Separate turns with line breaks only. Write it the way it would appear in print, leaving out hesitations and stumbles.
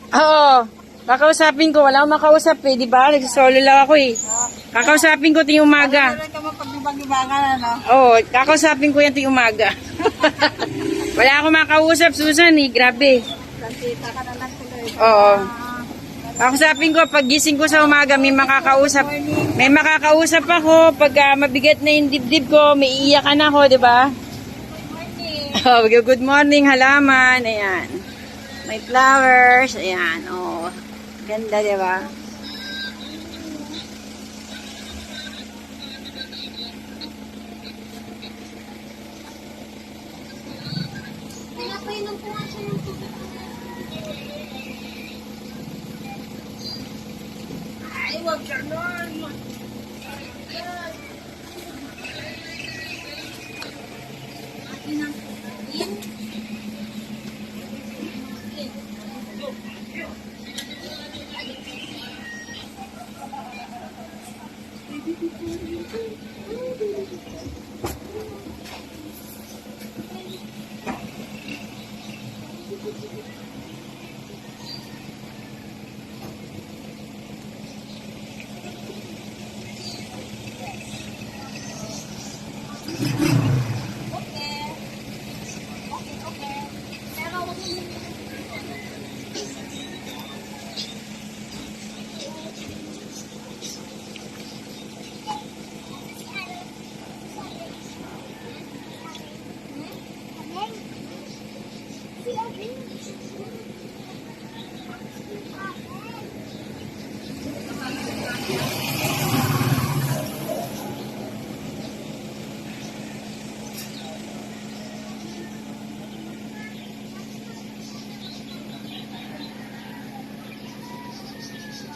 Oo. Kakausapin ko. Wala akong makausap eh. Diba? Nagsasolo lang ako eh. Kakausapin ko ting umaga.
Meron ka mapag-ibang-ibangan, ano?
Oo. Kakausapin ko yan ting umaga. Wala akong makausap, Susan eh. Grabe.
Kita ka na lang tuloy.
Oo. Kakausapin ko, pag gising ko sa umaga, may makakausap. May makakausap ako. Pag mabigat na yung dibdib ko, may iiyakan ako, di ba? Oh, good morning, halaman. Ayan. May flowers. Ayan. Oh, ganda, di ba?
Pinapainom po nga siya ng tubig.
Ay, wag ka nun.